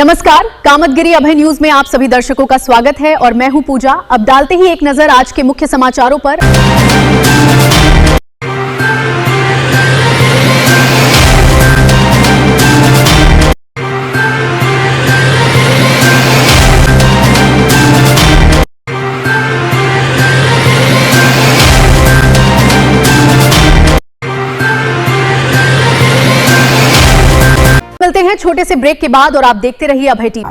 नमस्कार, कामतगिरी अभय न्यूज में आप सभी दर्शकों का स्वागत है और मैं हूं पूजा। अब डालते ही एक नजर आज के मुख्य समाचारों पर। मिलते हैं छोटे से ब्रेक के बाद और आप देखते रहिए अभय टीवी।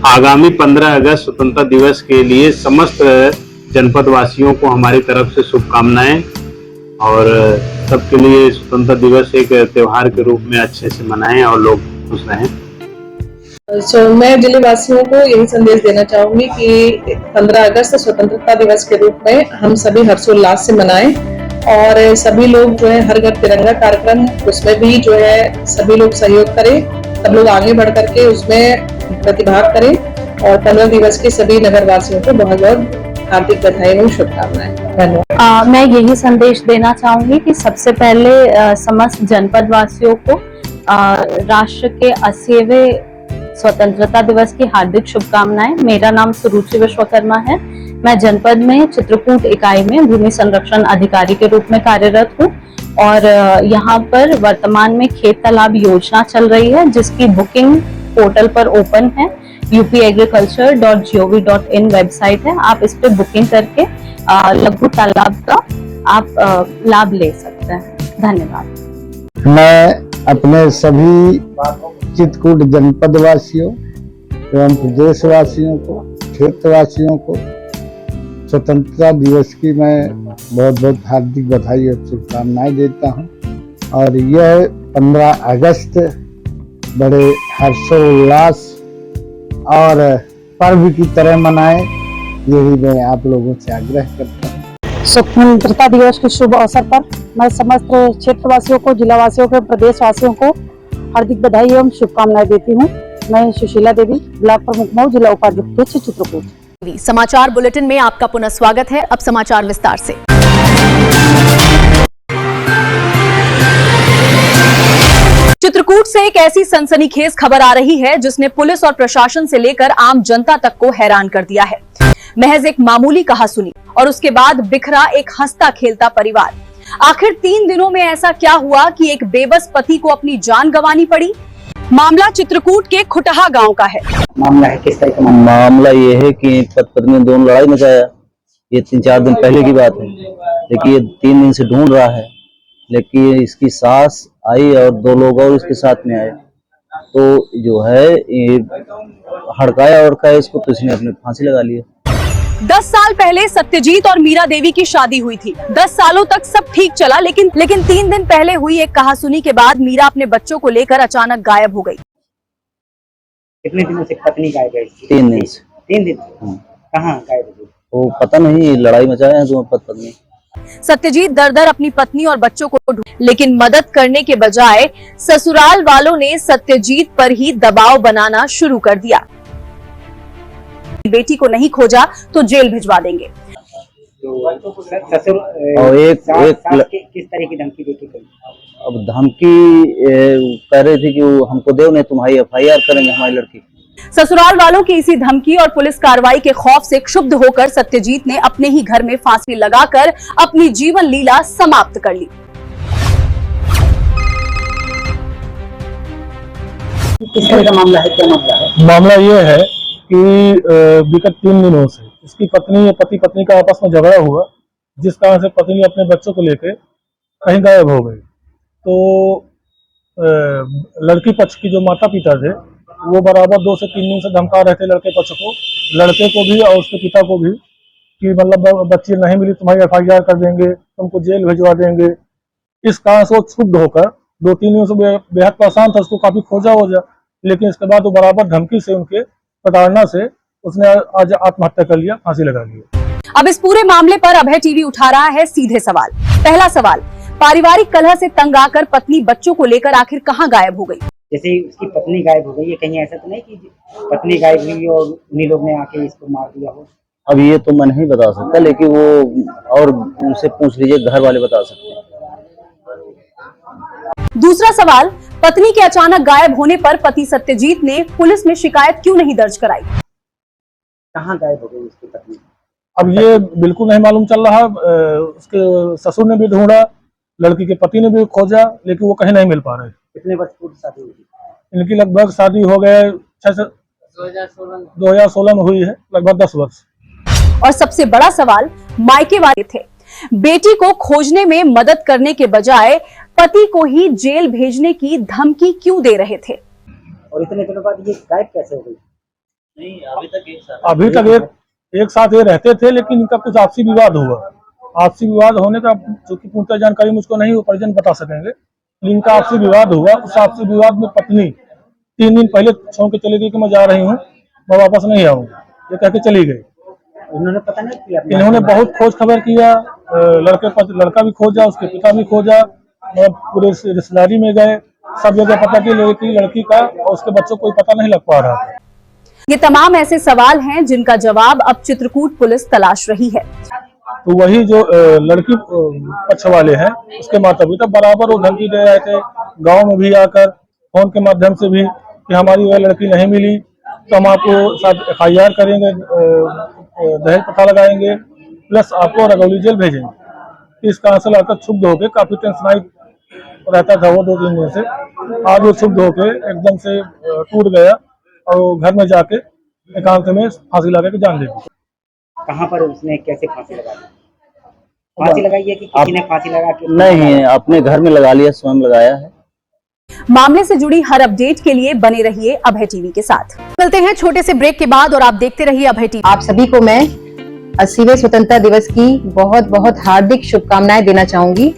आगामी 15 अगस्त स्वतंत्रता दिवस के लिए समस्त जनपद वासियों को हमारी तरफ से शुभकामनाएं और सबके लिए स्वतंत्रता दिवस एक त्योहार के रूप में अच्छे से मनाएं और लोग खुश रहें। मैं जिले वासियों को यही संदेश देना चाहूंगी कि 15 अगस्त स्वतंत्रता दिवस के रूप में हम सभी हर्षोल्लास से मनाएं और सभी लोग जो है हर घर तिरंगा कार्यक्रम उसमें भी जो है सभी लोग सहयोग करें, सब लोग आगे बढ़ करके उसमें प्रतिभाग करें और 15 दिवस के सभी नगर वासियों को बहुत बहुत हार्दिक बधाई और शुभकामनाएं। धन्यवाद। मैं यही संदेश देना चाहूंगी कि सबसे पहले समस्त जनपद वासियों को राष्ट्र के 80वें स्वतंत्रता दिवस की हार्दिक शुभकामनाएं। मेरा नाम सुरुचि विश्वकर्मा है। मैं जनपद में चित्रकूट इकाई में भूमि संरक्षण अधिकारी के रूप में कार्यरत हूँ और यहाँ पर वर्तमान में खेत तालाब योजना चल रही है जिसकी बुकिंग पोर्टल पर ओपन है। upagriculture.gov.in वेबसाइट है। आप इस पे बुकिंग करके लघु तालाब का आप लाभ ले सकते हैं। धन्यवाद। मैं अपने सभी चित्रकूट जनपद वासियों एवं प्रदेश वासियों को, क्षेत्र वासियों को स्वतंत्रता दिवस की मैं बहुत बहुत हार्दिक बधाई और शुभकामनाएं देता हूं और यह 15 अगस्त बड़े हर्षोल्लास और पर्व की तरह मनाएं, यही मैं आप लोगों से आग्रह करता हूं। स्वतंत्रता दिवस के शुभ अवसर पर मैं समस्त क्षेत्रवासियों को, जिलावासियों को, प्रदेश वासियों को हार्दिक बधाई एवं शुभकामनाएं देती हूँ। मैं सुशीला देवी, ब्लॉक प्रमुख मऊ, जिला उपाध्यक्ष चित्रकूट। समाचार बुलेटिन में आपका पुनः स्वागत है। अब समाचार विस्तार से। चित्रकूट से एक ऐसी सनसनीखेज खबर आ रही है जिसने पुलिस और प्रशासन से लेकर आम जनता तक को हैरान कर दिया है। महज एक मामूली कहासुनी और उसके बाद बिखरा एक हंसता खेलता परिवार। आखिर 3 दिनों में ऐसा क्या हुआ कि एक बेबस पति को अपनी जान गंवानी पड़ी। मामला चित्रकूट के खुटहा गांव का है। मामला है किस तरह का? मामला ये है कि पति में दोनों लड़ाई मचाया। ये 3-4 दिन पहले की बात है, लेकिन ये 3 दिन से ढूंढ रहा है। लेकिन इसकी सास आई और 2 लोग और इसके साथ में आए, तो जो है ये हड़काया और इसको, तो इसने अपने फांसी लगा लिया। 10 साल पहले सत्यजीत और मीरा देवी की शादी हुई थी। 10 सालों तक सब ठीक चला, लेकिन 3 दिन पहले हुई एक कहासुनी के बाद मीरा अपने बच्चों को लेकर अचानक गायब हो गई। कितने दिनों से पत्नी गायब है? 3 दिन से। 3 दिन? कहाँ गायब हो गई? वो पता नहीं, लड़ाई मचाए हैं दोनों पत्नी। सत्यजीत दर अपनी पत्नी और बच्चों को लेकिन मदद करने के बजाय ससुराल वालों ने सत्यजीत पर ही दबाव बनाना शुरू कर दिया। बेटी को नहीं खोजा तो जेल भिजवा देंगे। ससुर और एक किस तरह की धमकी देती थी? अब धमकी कह रही थी कि वो हमको दो, नहीं तुम्हारी FIR करेंगे हमारी लड़की। ससुराल वालों की इसी धमकी और पुलिस कार्रवाई के खौफ से क्षुब्ध होकर सत्यजीत ने अपने ही घर में फांसी लगाकर अपनी जीवन लीला समाप्त कर ली। किस तरह का मामला है? क्या मामला है? मामला ये है कि विगत 3 दिनों से इसकी पत्नी पति पत्नी का आपस में झगड़ा हुआ, जिस कारण से पत्नी अपने बच्चों को लेकर कहीं गायब हो गई। तो लड़की पक्ष की जो माता पिता थे वो बराबर 2 से 3 दिन से धमका रहे थे लड़के पक्ष को, लड़के को भी और उसके पिता को भी, कि मतलब बच्ची नहीं मिली तुम्हारी FIR कर देंगे, तुमको जेल भिजवा देंगे। इस कारण से वो क्षुब्ध होकर 2-3 दिनों से बेहद परेशान था, उसको काफी खोजा हो जा, लेकिन इसके बाद वो बराबर धमकी से, उनके प्रताड़ना से उसने आज आत्महत्या कर लिया, फांसी लगा लिया। अब इस पूरे मामले पर अभय टीवी उठा रहा है सीधे सवाल। पहला सवाल, पारिवारिक कलह से तंग आकर पत्नी बच्चों को लेकर आखिर कहां गायब हो गई? जैसे उसकी पत्नी गायब हो गई है, कहीं ऐसा तो नहीं कि पत्नी गायब हुई और उन्हीं लोग ने आके इसको मार दिया हो? अब ये तो मैं नहीं बता सकता, लेकिन वो और उनसे पूछ लीजिए, घर वाले बता सकते हैं। दूसरा सवाल, पत्नी के अचानक गायब होने पर पति सत्यजीत ने पुलिस में शिकायत क्यों नहीं दर्ज कराई? कहाँ गायब हो गई उसकी पत्नी? अब ये बिल्कुल नहीं मालूम चल रहा। उसके ससुर ने भी ढूंढा, लड़की के पति ने भी खोजा, लेकिन वो कहीं नहीं मिल पा रहे। कितने वर्ष पूर्व शादी हुई थी? इनकी लगभग शादी हो गए 2016 में हुई है, लगभग 10 वर्ष। और सबसे बड़ा सवाल मायके वाले थे। बेटी को खोजने में मदद करने के बजाय पति को ही जेल भेजने की धमकी क्यों दे रहे थे? और इतने दिनों बाद ये गायब कैसे हो गई? नहीं, अभी तक एक साथ ये रहते थे, लेकिन इनका कुछ आपसी विवाद हुआ। आपसी विवाद होने का चूंकि पूर्ण जानकारी मुझको नहीं, वो परिजन बता सकेंगे। इनका आपसी विवाद हुआ, उस आपसी विवाद में पत्नी 3 दिन पहले छोड़ के चली गई कि मैं जा रही हूँ, मैं वापस नहीं आऊंगी, ये कह के चली गई। उन्होंने पता नहीं किया? इन्होंने बहुत खोज खबर किया, लड़का भी खोजा, उसके पिता भी खोजा, पूरे रिश्तेदारी में गए, सब जगह पता की लड़की का और उसके बच्चों को पता नहीं लग पा रहा। ये तमाम ऐसे सवाल हैं जिनका जवाब अब चित्रकूट पुलिस तलाश रही है। तो वही जो लड़की पक्ष वाले हैं, उसके माता पिता बराबर वो धमकी दे रहे थे, गांव में भी आकर फोन के माध्यम से भी कि हमारी वह लड़की नहीं मिली तो हम आपको साथ FIR करेंगे, दहेज पता लगाएंगे, प्लस आपको रगौली जेल भेजेंगे। इस कारण से लड़का क्षुब्ध होकर काफी टेंशनाइज रहता था वो 2-3 दिन से। आज वो क्षुब्ध होकर एकदम से टूट गया और घर में जाके एकांत में फांसी लगा के जान दे दी। कहाँ पर उसने कैसे फांसी लगा दी? फांसी लगाई है कि किसी ने फांसी लगा के? नहीं, अपने घर में लगा लिया, स्वयं लगाया है। मामले से जुड़ी हर अपडेट के लिए बने रहिए अभय टीवी के साथ। मिलते हैं छोटे से ब्रेक के बाद और आप देखते रहिए अभय टीवी। आप सभी को मैं 80वें स्वतंत्रता दिवस की बहुत बहुत हार्दिक शुभकामनाएं देना चाहूंगी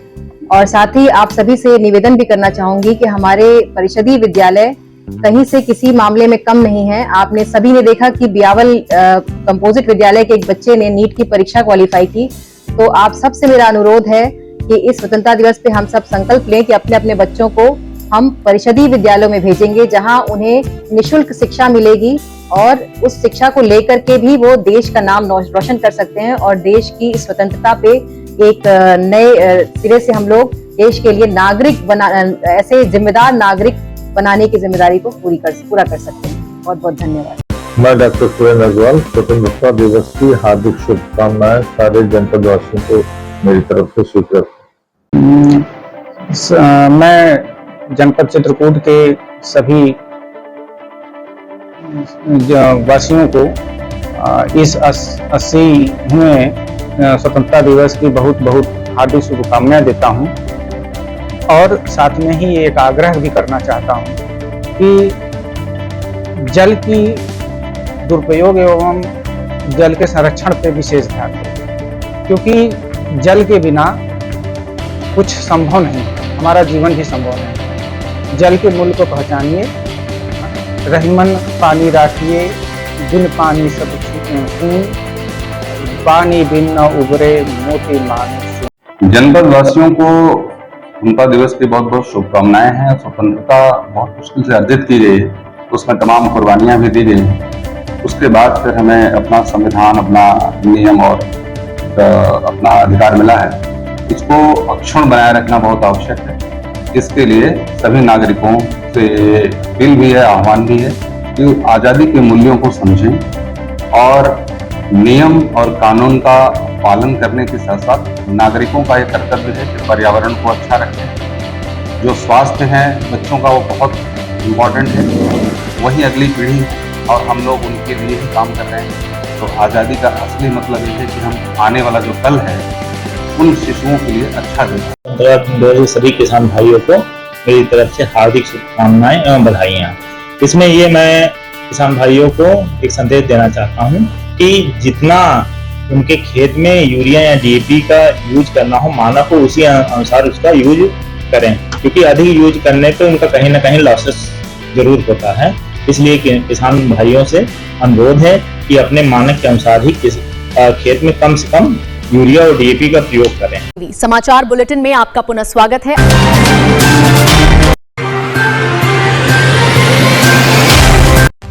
और साथ ही आप सभी से निवेदन भी करना चाहूंगी कि हमारे परिषदीय विद्यालय कहीं से किसी मामले में कम नहीं है। आपने सभी ने देखा कि बियावल कंपोजिट विद्यालय के एक बच्चे ने नीट की परीक्षा क्वालिफाई की। तो आप सबसे मेरा अनुरोध है कि इस स्वतंत्रता दिवस पे हम सब संकल्प लें कि अपने अपने बच्चों को हम परिषदीय विद्यालयों में भेजेंगे, जहां उन्हें निःशुल्क शिक्षा मिलेगी और उस शिक्षा को लेकर के भी वो देश का नाम रोशन कर सकते हैं और देश की स्वतंत्रता पे एक नए सिरे से हम लोग देश के लिए नागरिक बना, ऐसे जिम्मेदार नागरिक बनाने की जिम्मेदारी को पूरा कर सकते हैं। बहुत बहुत धन्यवाद। मैं डॉक्टर सुरेंद्र अग्रवाल स्वतंत्रता दिवस की हार्दिक शुभकामनाएं सारे जनपद वासियों को मेरी तरफ से स्वीकृत। मैं जनपद चित्रकूट के सभी वासियों को इस 80वें स्वतंत्रता दिवस की बहुत बहुत हार्दिक शुभकामनाएं देता हूं और साथ में ही एक आग्रह भी करना चाहता हूं कि जल की दुरुपयोग एवं जल के संरक्षण पर विशेष ध्यान दें, क्योंकि जल के बिना कुछ संभव नहीं, हमारा जीवन भी संभव नहीं। जल के मूल्य को पहचानिए, रहीमन पानी राखिए, बिन पानी सब खून, पानी बिन न उबरे मोती माने। जनपद वासियों को स्वतंत्रता दिवस की बहुत बहुत शुभकामनाएं हैं। स्वतंत्रता बहुत मुश्किल से अर्जित की गई है, उसमें तमाम कुर्बानियां भी दी गई। उसके बाद फिर हमें अपना संविधान, अपना नियम और अपना अधिकार मिला है। इसको अक्षुण्ण बनाए रखना बहुत आवश्यक है। इसके लिए सभी नागरिकों से अपील भी है, आह्वान भी है कि आज़ादी के मूल्यों को समझें और नियम और कानून का पालन करने के साथ साथ नागरिकों का ये कर्तव्य है कि पर्यावरण को अच्छा रखें। जो स्वास्थ्य है बच्चों का वो बहुत इम्पोर्टेंट है, वही अगली पीढ़ी और हम लोग उनके लिए ही काम कर रहे हैं। तो आज़ादी का असली मतलब ये है कि हम आने वाला जो कल है उन शिशुओं के लिए अच्छा दें। सभी किसान भाइयों को मेरी तरफ से हार्दिक शुभकामनाएं एवं बधाइयाँ। इसमें ये मैं किसान भाइयों को एक संदेश देना चाहता हूँ कि जितना उनके खेत में यूरिया या DAP का यूज करना हो, मानक हो, उसी अनुसार उसका यूज करें, क्योंकि अधिक यूज करने पे उनका कहीं ना कहीं लॉसेस जरूर होता है। इसलिए किसान भाइयों से अनुरोध है कि अपने मानक के अनुसार ही खेत में कम से कम यूरिया और DAP का प्रयोग करें। समाचार बुलेटिन में आपका पुनः स्वागत है।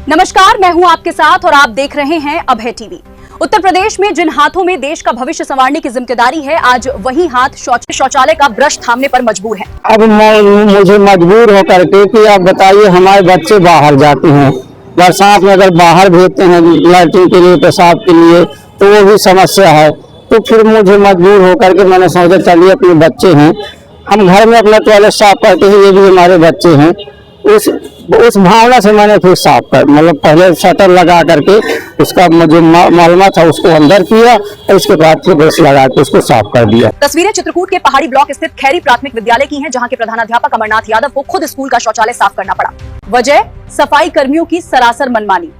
नमस्कार, मैं हूं आपके साथ और आप देख रहे हैं अभय टीवी। उत्तर प्रदेश में जिन हाथों में देश का भविष्य संवारने की जिम्मेदारी है, आज वही हाथ शौचालय का ब्रश थामने पर मजबूर है। अब मुझे मजबूर होकर के कि आप बताइए, हमारे बच्चे बाहर जाते हैं, बरसात में अगर बाहर भेजते हैं लैट्रिन के लिए, पेशाब के लिए, तो वो भी समस्या है। तो फिर मुझे मजबूर होकर के मैंने सोचा चलिए अपने बच्चे हैं, हम घर में अपना टॉयलेट साफ करते हैं, ये भी हमारे बच्चे हैं, उस भावना से मैंने फिर साफ कर, मतलब पहले शटर लगा करके उसका जो मालूम था उसको अंदर किया और उसके बाद फिर ब्रश लगा के उसको साफ कर दिया। तस्वीरें चित्रकूट के पहाड़ी ब्लॉक स्थित खैरी प्राथमिक विद्यालय की हैं, जहां के प्रधानाध्यापक अमरनाथ यादव को खुद स्कूल का शौचालय साफ करना पड़ा। वजह सफाई कर्मियों की सरासर मनमानी।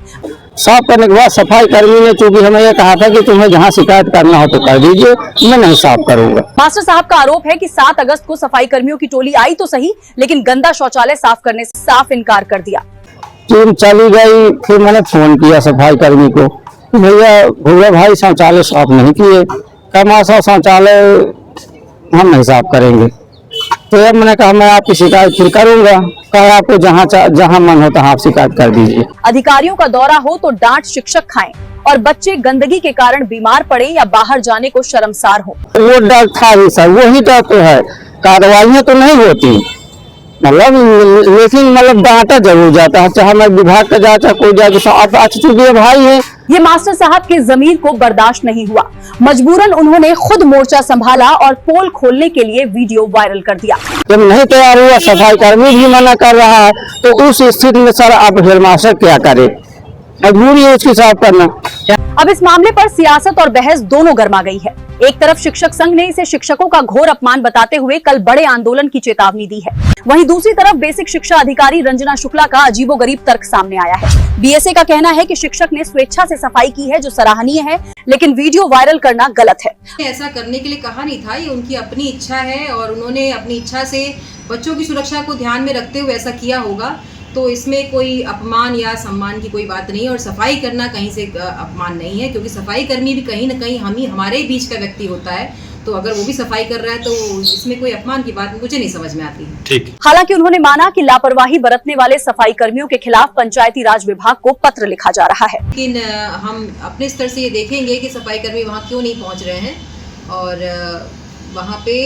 साफ करने के बाद सफाई कर्मी ने चूंकि हमें यह कहा था कि तुम्हें जहां शिकायत करना हो तो कर दीजिए, मैं नहीं साफ करूंगा। मास्टर साहब का आरोप है कि 7 अगस्त को सफाई कर्मियों की टोली आई तो सही, लेकिन गंदा शौचालय साफ करने से साफ इनकार कर दिया। टीम चली गई, फिर मैंने फोन किया सफाई कर्मी को, भैया भाई शौचालय साफ नहीं किए, कमासा शौचालय हम नहीं साफ करेंगे। तो अब मैंने कहा मैं आपकी शिकायत फिर करूंगा, कहा आपको जहां मन हो तहां आप शिकायत कर दीजिए। अधिकारियों का दौरा हो तो डांट शिक्षक खाएं और बच्चे गंदगी के कारण बीमार पड़े या बाहर जाने को शर्मसार हो। वो डर था ही सर, वही डर तो है, कार्रवाइयां तो नहीं होती, लेकिन डांटा जरूर जाता है, चाहे मैं विभाग का जाता कोई जाके आप चूंकि भाई है। ये मास्टर साहब की जमीर को बर्दाश्त नहीं हुआ, मजबूरन उन्होंने खुद मोर्चा संभाला और पोल खोलने के लिए वीडियो वायरल कर दिया। जब नहीं तैयार हुआ, सफाई कर्मी भी मना कर रहा है, तो उस स्थिति में सर आप हेडमास्टर क्या करे, मजबूरी है उसकी साफ करना। अब इस मामले पर सियासत और बहस दोनों गर्मा गई है। एक तरफ शिक्षक संघ ने इसे शिक्षकों का घोर अपमान बताते हुए कल बड़े आंदोलन की चेतावनी दी है, वहीं दूसरी तरफ बेसिक शिक्षा अधिकारी रंजना शुक्ला का अजीबोगरीब तर्क सामने आया है। बीएसए का कहना है कि शिक्षक ने स्वेच्छा से सफाई की है, जो सराहनीय है, लेकिन वीडियो वायरल करना गलत है। ऐसा करने के लिए कहा नहीं था, ये उनकी अपनी इच्छा है और उन्होंने अपनी इच्छा से बच्चों की सुरक्षा को ध्यान में रखते हुए ऐसा किया होगा, तो इसमें कोई अपमान या सम्मान की कोई बात नहीं है। और सफाई करना कहीं से अपमान नहीं है, क्योंकि सफाई कर्मी भी कहीं न कहीं हमारे बीच का व्यक्ति होता है, तो अगर वो भी सफाई कर रहा है तो इसमें कोई अपमान की बात मुझे नहीं समझ में आती है। ठीक। हालांकि उन्होंने माना कि लापरवाही बरतने वाले सफाई कर्मियों के खिलाफ पंचायती राज विभाग को पत्र लिखा जा रहा है, लेकिन हम अपने स्तर से ये देखेंगे कि सफाई कर्मी वहाँ क्यों नहीं पहुँच रहे हैं, और वहाँ पे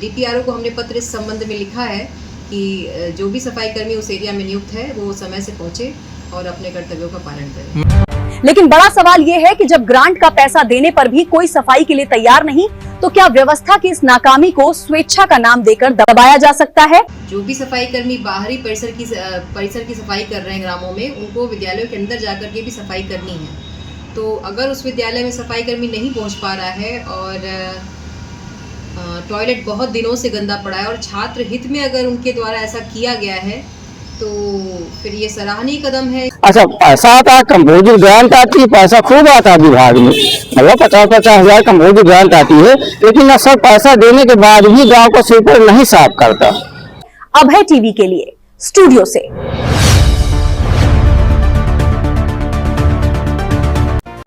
DPRO को हमने पत्र इस संबंध में लिखा है कि जो भी सफाई कर्मी उस एरिया में नियुक्त है वो समय से पहुंचे और अपने कर्तव्यों का पालन करें। लेकिन बड़ा सवाल ये है कि जब ग्रांट का पैसा देने पर भी कोई सफाई के लिए तैयार नहीं, तो क्या व्यवस्था की इस नाकामी को स्वेच्छा का नाम देकर दबाया जा सकता है? जो भी सफाई कर्मी बाहरी परिसर की सफाई कर रहे हैं ग्रामों में, उनको विद्यालयों के अंदर जाकर के भी सफाई करनी है। तो अगर उस विद्यालय में सफाई कर्मी नहीं पहुँच पा रहा है और टॉयलेट बहुत दिनों से गंदा पड़ा है और छात्र हित में अगर उनके द्वारा ऐसा किया गया है, तो फिर ये सराहनीय कदम है। अच्छा, पैसा आता है, कंपोजिट ग्रांट आती है, पैसा खूब आता है विभाग में, 50-50 हजार कंपोजिट ग्रांट आती है, लेकिन अक्सर पैसा देने के बाद भी गांव को स्वीपर नहीं साफ करता। अभय टीवी के लिए स्टूडियो से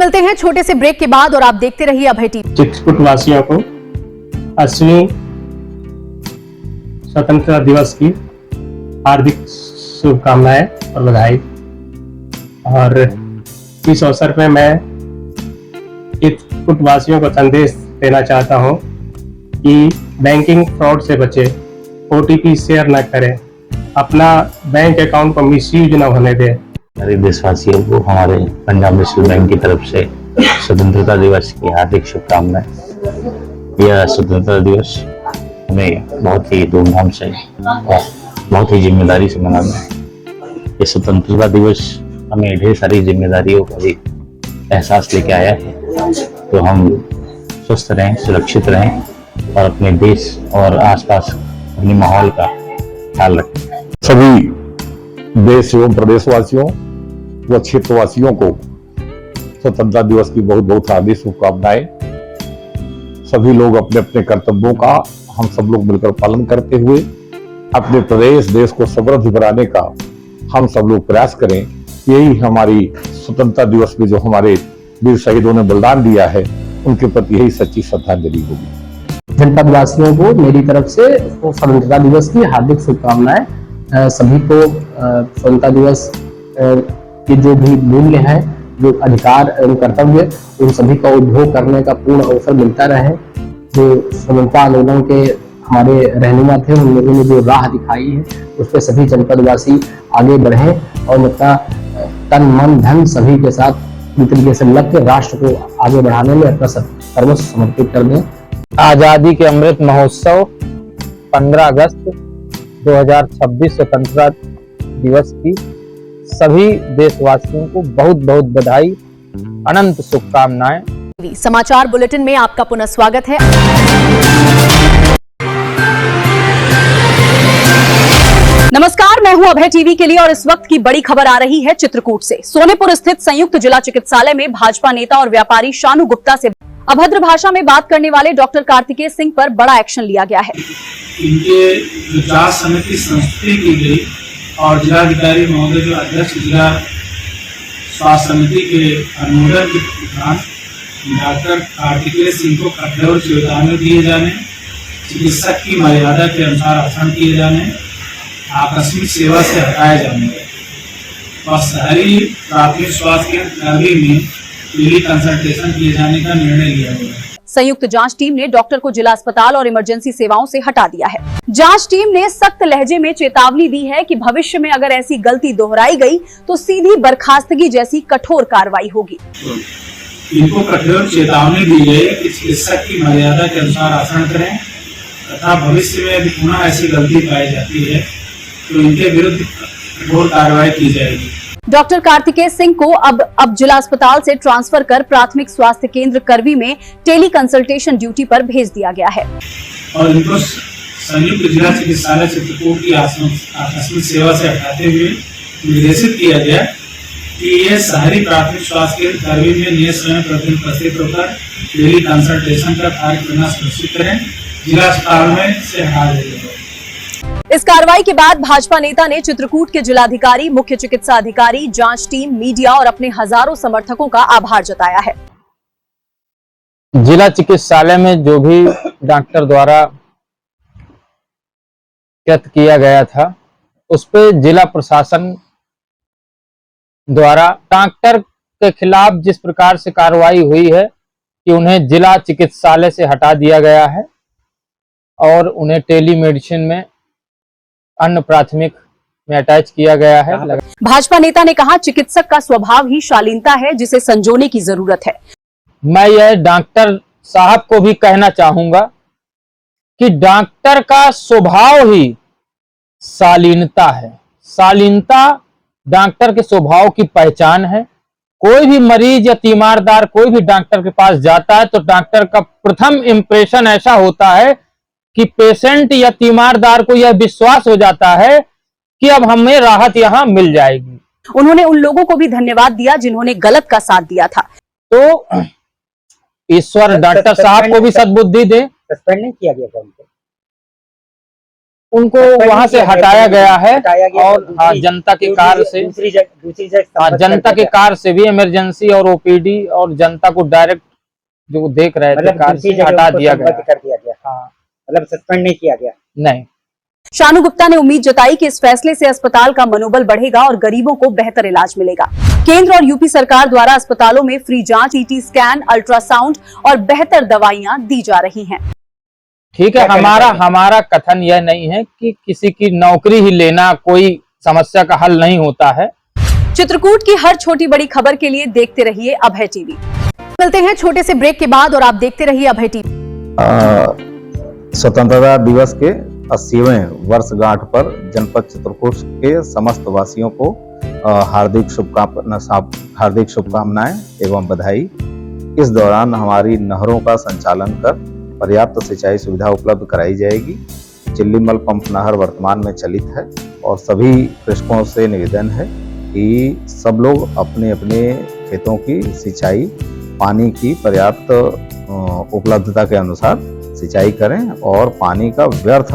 मिलते हैं छोटे से ब्रेक के बाद, और आप देखते रहिए अभय टीवी। चित्रकूट वासियों को 80वीं स्वतंत्रता दिवस की हार्दिक शुभकामनाएं और बधाई। और इस अवसर पे मैं चित्रकूट वासियों को संदेश देना चाहता हूं कि बैंकिंग फ्रॉड से बचे, OTP शेयर न करें, अपना बैंक अकाउंट को मिसयूज न होने दें। सारे देशवासियों को हमारे पंजाब नेशनल बैंक की तरफ से स्वतंत्रता दिवस की हार्दिक शुभकामनाएं। यह स्वतंत्रता दिवस हमें बहुत ही धूमधाम से और बहुत ही जिम्मेदारी से मनाना है। ये स्वतंत्रता दिवस हमें ढेर सारी जिम्मेदारियों का भी एहसास लेके आया है, तो हम स्वस्थ रहें, सुरक्षित रहें और अपने देश और आसपास अपने माहौल का ख्याल रखें। सभी देश एवं प्रदेशवासियों व क्षेत्रवासियों को स्वतंत्रता दिवस की बहुत बहुत हार्दिक शुभकामनाएं। सभी लोग अपने अपने कर्तव्यों का हम सब लोग मिलकर पालन करते हुए अपने प्रदेश देश को समृद्ध बनाने का हम सब लोग प्रयास करें। यही हमारी स्वतंत्रता दिवस में जो हमारे वीर शहीदों ने बलिदान दिया है, उनके प्रति यही सच्ची श्रद्धांजलि होगी। जनपद वासियों को मेरी तरफ से स्वतंत्रता दिवस की हार्दिक शुभकामनाएं। सभी को स्वतंत्रता दिवस के जो भी मूल्य है जो अधिकार एवं कर्तव्य उन सभी का उपभोग करने का पूर्ण अवसर मिलता रहे। जो स्वतंत्रता आंदोलन के हमारे रहनुमा थे, उन लोगों ने जो राह दिखाई है उस पर सभी जनपदवासी आगे बढ़े और मतलब तन मन धन सभी के साथ पूरी तरीके से लग के राष्ट्र को आगे बढ़ाने में अपना सर्वस्व समर्पित कर दें। आजादी के अमृत महोत्सव 15 अगस्त 2026 स्वतंत्रता दिवस की सभी देशवासियों को बहुत बहुत बधाई, अनंत शुभकामनाएं। समाचार बुलेटिन में आपका पुनः स्वागत है। नमस्कार, मैं हूं अभय टीवी के लिए और इस वक्त की बड़ी खबर आ रही है चित्रकूट से। सोनेपुर स्थित संयुक्त जिला चिकित्सालय में भाजपा नेता और व्यापारी शानू गुप्ता से अभद्र भाषा में बात करने वाले डॉक्टर कार्तिकेय सिंह पर बड़ा एक्शन लिया गया है। इनके जो जांच समिति संस्तुति की गई और जिलाधिकारी महोदय जो अध्यक्ष जिला स्वास्थ्य समिति के अनुमोदन के दौरान डॉक्टर कार्तिकेय सिंह को कठोर चेतावनी दिए जाने, चिकित्सक की मर्यादा के अनुसार आचरण किए जाने, आकस्मिक सेवा से हटाए जाने और शहरी प्राथमिक स्वास्थ्य केंद्र करवी में टेली कंसल्टेशन किए जाने का निर्णय लिया गया है। संयुक्त जांच टीम ने डॉक्टर को जिला अस्पताल और इमरजेंसी सेवाओं से हटा दिया है। जांच टीम ने सख्त लहजे में चेतावनी दी है कि भविष्य में अगर ऐसी गलती दोहराई गई तो सीधी बर्खास्तगी जैसी कठोर कार्रवाई होगी। इनको कठोर चेतावनी दी गई कि चिकित्सक की मर्यादा के अनुसार आचरण करें तथा भविष्य में यदि पुनः ऐसी गलती पाई जाती है तो इनके विरुद्ध कठोर कार्रवाई की जाएगी। डॉक्टर कार्तिकेय सिंह को अब जिला अस्पताल से ट्रांसफर कर प्राथमिक स्वास्थ्य केंद्र करवी में टेली कंसल्टेशन ड्यूटी पर भेज दिया गया है और इनको संयुक्त जिला चिकित्सालय चित्रकूट की आकस्मिक सेवा से हटाते हुए निर्देशित किया गया कि ये शहरी प्राथमिक स्वास्थ्य केंद्र करवी में नियत समय प्रतिदिन उपस्थित होकर टेली कंसल्टेशन का कार्य करना सुनिश्चित करें। जिला अस्पताल में से हटा दिया गया। इस कार्रवाई के बाद भाजपा नेता ने चित्रकूट के जिलाधिकारी, मुख्य चिकित्सा अधिकारी, जांच टीम, मीडिया और अपने हजारों समर्थकों का आभार जताया है। जिला चिकित्सालय में जो भी डॉक्टर द्वारा कृत्य किया गया था उस पे जिला प्रशासन द्वारा डॉक्टर के खिलाफ जिस प्रकार से कार्रवाई हुई है कि उन्हें जिला चिकित्सालय से हटा दिया गया है और उन्हें टेली मेडिसिन में अन्य प्राथमिक में अटैच किया गया है। भाजपा नेता ने कहा, चिकित्सक का स्वभाव ही शालीनता है जिसे संजोने की जरूरत है। मैं यह डॉक्टर साहब को भी कहना चाहूंगा कि डॉक्टर का स्वभाव ही शालीनता है। शालीनता डॉक्टर के स्वभाव की पहचान है। कोई भी मरीज या तीमारदार कोई भी डॉक्टर के पास जाता है तो डॉक्टर का प्रथम इंप्रेशन ऐसा होता है कि पेशेंट या तीमारदार को यह विश्वास हो जाता है कि अब हमें राहत यहाँ मिल जाएगी। उन्होंने उन लोगों को भी धन्यवाद दिया जिन्होंने गलत का साथ दिया था। तो ईश्वर डॉक्टर साहब को भी सद्बुद्धि दे। सस्पेंड नहीं किया गया था उनको वहां से हटाया गया है और जनता के कार से जनता के कार से भी इमरजेंसी और ओपीडी और जनता को डायरेक्ट जो देख रहे थे कार से हटा दिया गया। मतलब सस्पेंड नहीं किया गया। नहीं। शानू गुप्ता ने उम्मीद जताई कि इस फैसले से अस्पताल का मनोबल बढ़ेगा और गरीबों को बेहतर इलाज मिलेगा। केंद्र और यूपी सरकार द्वारा अस्पतालों में फ्री जांच, ईटी स्कैन, अल्ट्रासाउंड और बेहतर दवाइयां दी जा रही हैं। ठीक है, हमारा कथन यह नहीं है कि किसी की नौकरी ही लेना कोई समस्या का हल नहीं होता है। चित्रकूट की हर छोटी बड़ी खबर के लिए देखते रहिए अभय टीवी। मिलते हैं छोटे से ब्रेक के बाद और आप देखते रहिए अभय टीवी। स्वतंत्रता दिवस के 80वें वर्षगांठ पर जनपद चित्रकूट के समस्त वासियों को हार्दिक शुभकामनाएं एवं बधाई। इस दौरान हमारी नहरों का संचालन कर पर्याप्त सिंचाई सुविधा उपलब्ध कराई जाएगी। चिल्लीमल पंप नहर वर्तमान में चलित है और सभी कृषकों से निवेदन है कि सब लोग अपने अपने खेतों की सिंचाई पानी की पर्याप्त उपलब्धता के अनुसार सिंचाई करें और पानी का व्यर्थ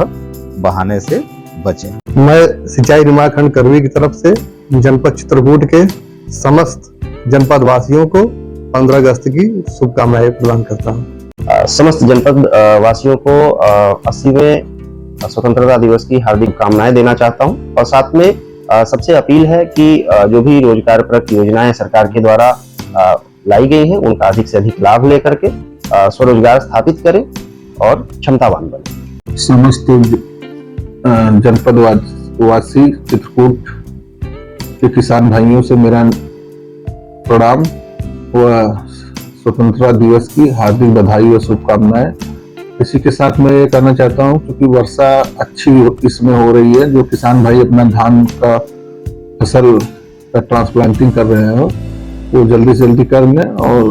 बहाने से बचें। मैं सिंचाई निर्माण खंड करवी की तरफ से जनपद चित्रकूट के समस्त जनपद वासियों को 15 अगस्त की शुभकामनाएं प्रदान करता हूं। समस्त जनपद वासियों को 80वें स्वतंत्रता दिवस की हार्दिक कामनाएं देना चाहता हूं और साथ में सबसे अपील है कि जो भी रोजगार परक योजनाएं सरकार के द्वारा लाई गई हैं उनका अधिक से अधिक लाभ लेकर के स्वरोजगार स्थापित करें और क्षमतावान बने। समस्त जनपद वासी चित्रकूट के किसान भाइयों से मेरा प्रणाम व स्वतंत्रता दिवस की हार्दिक बधाई व शुभकामनाएं। इसी के साथ मैं ये कहना चाहता हूं क्योंकि वर्षा अच्छी इसमें हो रही है, जो किसान भाई अपना धान का फसल का ट्रांसप्लांटिंग कर रहे हो वो जल्दी से जल्दी कर लें और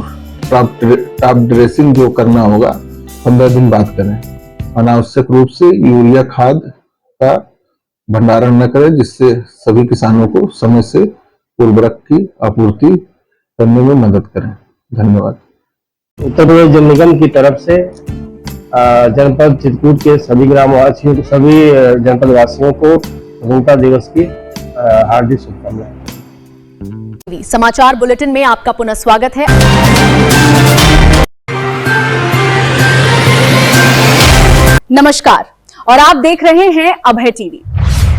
टॉप ड्रेसिंग जो करना होगा 15 दिन बाद करें। अनावश्यक रूप से यूरिया खाद का भंडारण न करें, जिससे सभी किसानों को समय से उर्वरक की आपूर्ति करने में मदद करें। धन्यवाद। उत्तर प्रदेश जल निगम की तरफ से जनपद चित्रकूट के सभी ग्रामवासियों को, सभी जनपद वासियों को स्वतंत्रता दिवस की हार्दिक शुभकामनाएं। समाचार बुलेटिन में आपका पुनः स्वागत है। नमस्कार और आप देख रहे हैं अभय टीवी।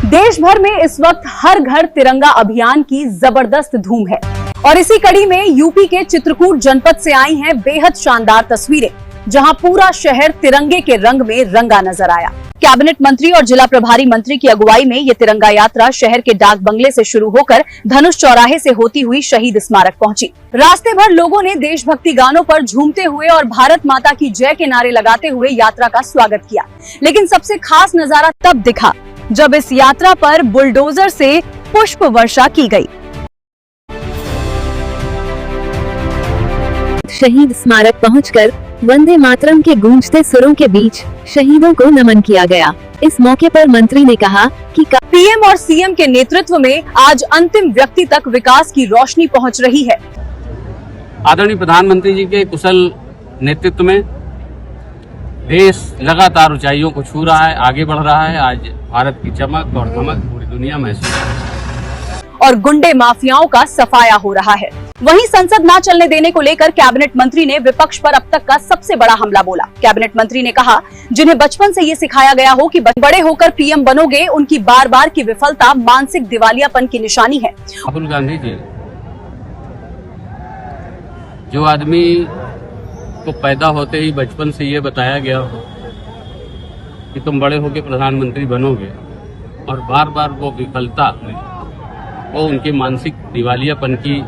देश भर में इस वक्त हर घर तिरंगा अभियान की जबरदस्त धूम है और इसी कड़ी में यूपी के चित्रकूट जनपद से आई हैं बेहद शानदार तस्वीरें, जहां पूरा शहर तिरंगे के रंग में रंगा नजर आया। कैबिनेट मंत्री और जिला प्रभारी मंत्री की अगुवाई में ये तिरंगा यात्रा शहर के डाक बंगले से शुरू होकर धनुष चौराहे से होती हुई शहीद स्मारक पहुंची। रास्ते भर लोगों ने देशभक्ति गानों पर झूमते हुए और भारत माता की जय के नारे लगाते हुए यात्रा का स्वागत किया। लेकिन सबसे खास नजारा तब दिखा जब इस यात्रा पर बुलडोजर से पुष्प वर्षा की गई। शहीद स्मारक पहुंचकर वंदे मातरम के गूंजते सुरों के बीच शहीदों को नमन किया गया। इस मौके पर मंत्री ने कहा कि पीएम और सीएम के नेतृत्व में आज अंतिम व्यक्ति तक विकास की रोशनी पहुंच रही है। आदरणीय प्रधानमंत्री जी के कुशल नेतृत्व में देश लगातार ऊंचाइयों को छू रहा है, आगे बढ़ रहा है। आज भारत की चमक और धमक पूरी दुनिया महसूस कर रही है और गुंडे माफियाओं का सफाया हो रहा है। वहीं संसद ना चलने देने को लेकर कैबिनेट मंत्री ने विपक्ष पर अब तक का सबसे बड़ा हमला बोला। कैबिनेट मंत्री ने कहा, जिन्हें बचपन से ये सिखाया गया हो कि बड़े होकर पीएम बनोगे, उनकी बार बार की विफलता मानसिक दिवालियापन की निशानी है। राहुल गांधी जी, जो आदमी को पैदा होते ही बचपन से ये बताया गया हो कि तुम बड़े होकर प्रधानमंत्री बनोगे और बार बार वो विफलता, वो उनके मानसिक दिवालियापन की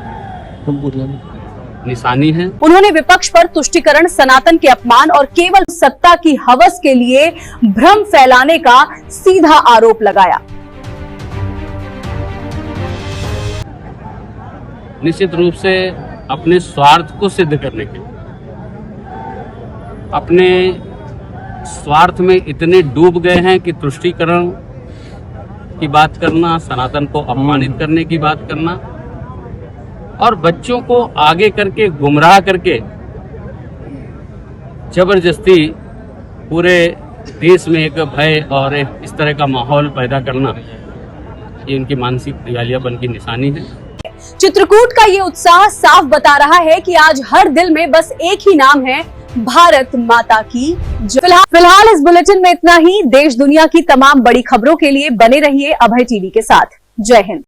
निशानी है। उन्होंने विपक्ष पर तुष्टीकरण, सनातन के अपमान और केवल सत्ता की हवस के लिए भ्रम फैलाने का सीधा आरोप लगाया। निश्चित रूप से अपने स्वार्थ को सिद्ध करने के लिए, अपने स्वार्थ में इतने डूब गए हैं कि तुष्टीकरण की बात करना, सनातन को अपमानित करने की बात करना और बच्चों को आगे करके गुमराह करके जबरदस्ती पूरे देश में एक भय और इस तरह का माहौल पैदा करना, ये इनकी मानसिक दिवालियापन की निशानी है। चित्रकूट का ये उत्साह साफ बता रहा है कि आज हर दिल में बस एक ही नाम है, भारत माता की जय। फिलहाल इस बुलेटिन में इतना ही। देश दुनिया की तमाम बड़ी खबरों के लिए बने रहिए अभय टीवी के साथ। जय हिंद।